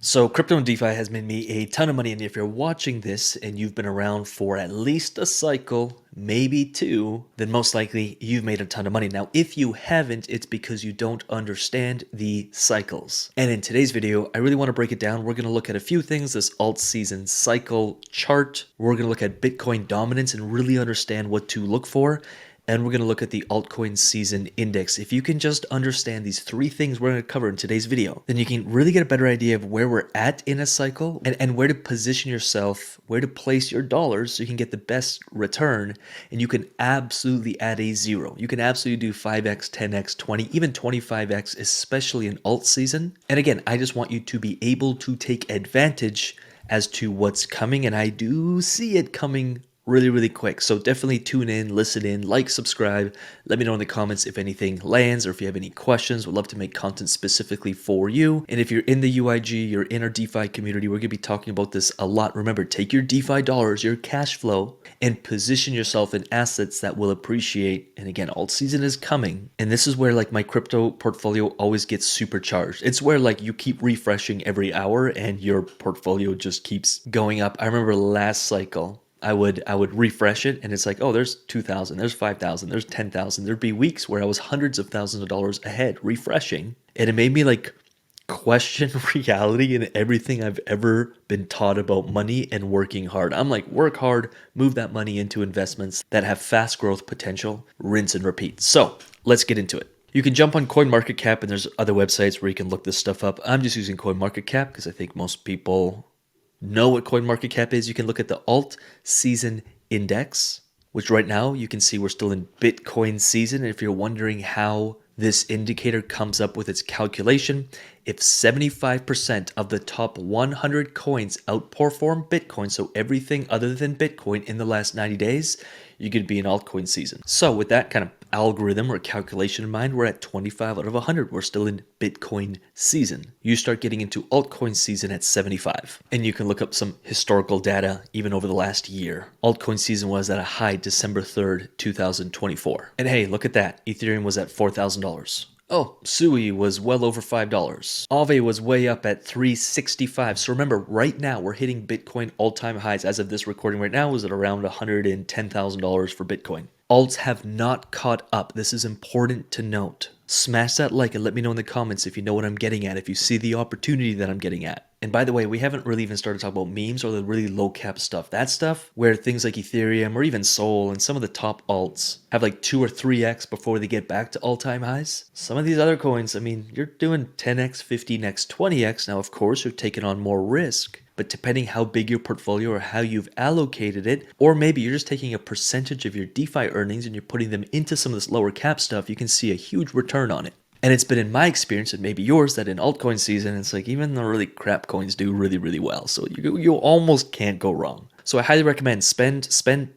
So crypto and DeFi has made me a ton of money, and if you're watching this and you've been around for at least a cycle, maybe two, then most likely you've made a ton of money. Now, if you haven't, it's because you don't understand the cycles. And in today's video, I really want to break it down. We're going to look at a few things, this alt season cycle chart. We're going to look at Bitcoin dominance and really understand what to look for. And we're going to look at the altcoin season index. If you can just understand these three things we're going to cover in today's video, then you can really get a better idea of where we're at in a cycle and where to position yourself, where to place your dollars so you can get the best return. And you can absolutely add a zero. You can absolutely do 5x, 10x, 20, even 25x, especially in alt season. And again, I just want you to be able to take advantage as to what's coming. And I do see it coming really quick. So definitely tune in, listen in, like, subscribe. Let me know in the comments if anything lands or if you have any questions. We'd love to make content specifically for you. And if you're in the UIG, you're in our DeFi community, we're going to be talking about this a lot. Remember, take your DeFi dollars, your cash flow, and position yourself in assets that will appreciate. And again, alt season is coming. And this is where like my crypto portfolio always gets supercharged. It's where like you keep refreshing every hour and your portfolio just keeps going up. I remember last cycle, I would refresh it and it's like, oh, there's 2,000, there's 5,000, there's 10,000. There'd be weeks where I was hundreds of thousands of dollars ahead refreshing. And it made me like question reality and everything I've ever been taught about money and working hard. I'm like, work hard, move that money into investments that have fast growth potential, rinse and repeat. So let's get into it. You can jump on CoinMarketCap and there's other websites where you can look this stuff up. I'm just using CoinMarketCap because I think most people know what CoinMarketCap is. You can look at the alt season index, which right now you can see we're still in Bitcoin season. And if you're wondering how this indicator comes up with its calculation, if 75% of the top 100 coins outperform Bitcoin, so everything other than Bitcoin in the last 90 days, you could be in altcoin season. So with that kind of algorithm or calculation in mind, we're at 25 out of 100. We're still in Bitcoin season. You start getting into altcoin season at 75. And you can look up some historical data even over the last year. Altcoin season was at a high December 3rd, 2024. And hey, look at that. Ethereum was at $4,000. Oh, Sui was well over $5. Aave was way up at $365. So remember, right now we're hitting Bitcoin all-time highs. As of this recording right now, is at around $110,000 for Bitcoin. Alts have not caught up. This is important to note. Smash that like and let me know in the comments if you know what I'm getting at, if you see the opportunity that I'm getting at. And by the way, we haven't really even started talking about memes or the really low cap stuff. That stuff where things like Ethereum or even Sol and some of the top alts have like 2 or 3x before they get back to all-time highs. Some of these other coins, I mean, you're doing 10x, 15x, 20x. Now, of course, you're taking on more risk. But depending how big your portfolio or how you've allocated it, or maybe you're just taking a percentage of your DeFi earnings and you're putting them into some of this lower cap stuff, you can see a huge return on it. And it's been in my experience, and maybe yours, that in altcoin season, it's like even the really crap coins do really well. So you almost can't go wrong. So I highly recommend spend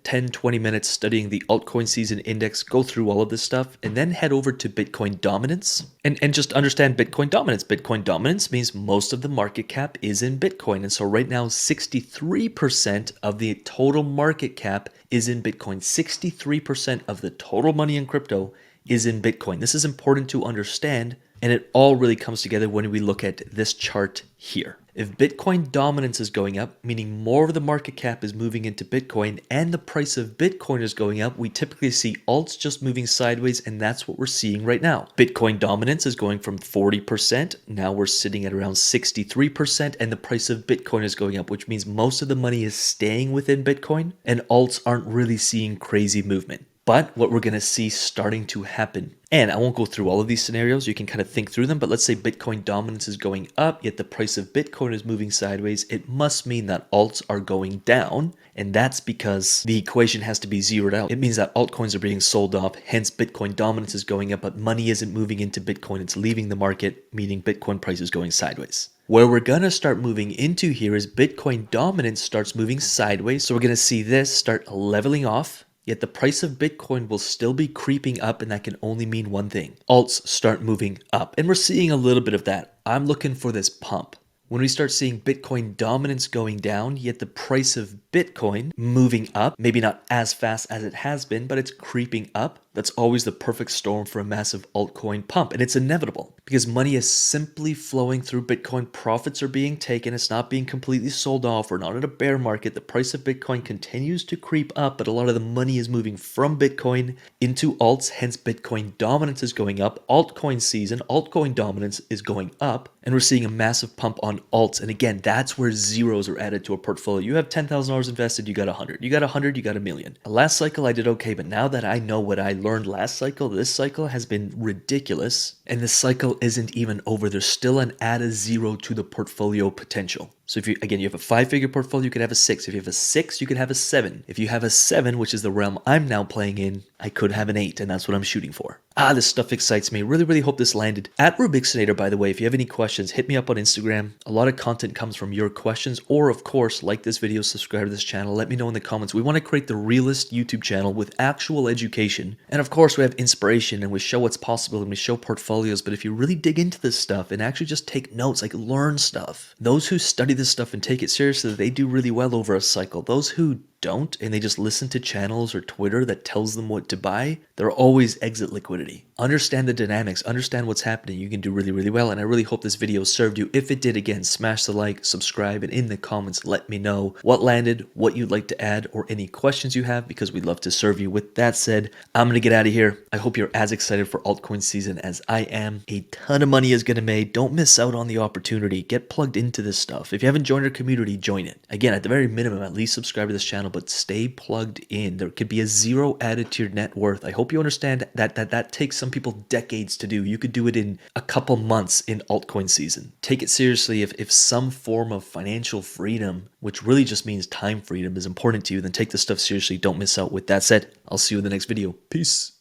10, 20 minutes studying the altcoin season index, go through all of this stuff, and then head over to Bitcoin dominance and just understand Bitcoin dominance. Bitcoin dominance means most of the market cap is in Bitcoin. And so right now, 63% of the total market cap is in Bitcoin. 63% of the total money in crypto is in Bitcoin. This is important to understand, and it all really comes together when we look at this chart here. If Bitcoin dominance is going up, meaning more of the market cap is moving into Bitcoin and the price of Bitcoin is going up, we typically see alts just moving sideways, and that's what we're seeing right now. Bitcoin dominance is going from 40%, now we're sitting at around 63%, and the price of Bitcoin is going up, which means most of the money is staying within Bitcoin, and alts aren't really seeing crazy movement. But what we're going to see starting to happen, and I won't go through all of these scenarios, you can kind of think through them, but let's say Bitcoin dominance is going up, yet the price of Bitcoin is moving sideways. It must mean that alts are going down, and that's because the equation has to be zeroed out. It means that altcoins are being sold off, hence Bitcoin dominance is going up, but money isn't moving into Bitcoin, it's leaving the market, meaning Bitcoin price is going sideways. Where we're going to start moving into here is Bitcoin dominance starts moving sideways, so we're going to see this start leveling off. Yet the price of Bitcoin will still be creeping up, and that can only mean one thing. Alts start moving up, and we're seeing a little bit of that. I'm looking for this pump. When we start seeing Bitcoin dominance going down, yet the price of Bitcoin moving up, maybe not as fast as it has been, but it's creeping up, That's always the perfect storm for a massive altcoin pump, and it's inevitable because money is simply flowing through Bitcoin. Profits are being taken, it's not being completely sold off. We're not in a bear market. The price of Bitcoin continues to creep up, but a lot of the money is moving from Bitcoin into alts, hence Bitcoin dominance is going up. Altcoin season, altcoin dominance is going up, and we're seeing a massive pump on alts. And again, that's where zeros are added to a portfolio. You have $10,000 invested, you got 100. You got 100, you got a million. Last cycle I did okay, but now that I know what I learned last cycle, this cycle has been ridiculous. And this cycle isn't even over. There's still an add a zero to the portfolio potential. So if you have a 5-figure portfolio, you could have a 6. If you have a 6, you could have a 7. If you have a 7, which is the realm I'm now playing in, I could have an 8, and that's what I'm shooting for. This stuff excites me. Really, really hope this landed. At Rubixinator, by the way, if you have any questions, hit me up on Instagram. A lot of content comes from your questions, or of course, like this video, subscribe to this channel. Let me know in the comments. We want to create the realest YouTube channel with actual education. And of course, we have inspiration and we show what's possible and we show portfolios. But if you really dig into this stuff and actually just take notes, like learn stuff, those who study this stuff and take it seriously, they do really well over a cycle. Those who don't and they just listen to channels or Twitter that tells them what to buy, they're always exit liquidity. Understand the dynamics, understand what's happening. You can do really, really well. And I really hope this video served you. If it did, again, smash the like, subscribe, and in the comments, let me know what landed, what you'd like to add, or any questions you have, because we'd love to serve you. With that said, I'm going to get out of here. I hope you're as excited for altcoin season as I am. A ton of money is going to be made. Don't miss out on the opportunity. Get plugged into this stuff. If you haven't joined our community, join it. Again, at the very minimum, at least subscribe to this channel, but stay plugged in. There could be a zero added to your net worth. I hope you understand that takes some people decades to do. You could do it in a couple months in altcoin season. Take it seriously. If some form of financial freedom, which really just means time freedom, is important to you, then take this stuff seriously. Don't miss out. With that said, I'll see you in the next video. Peace.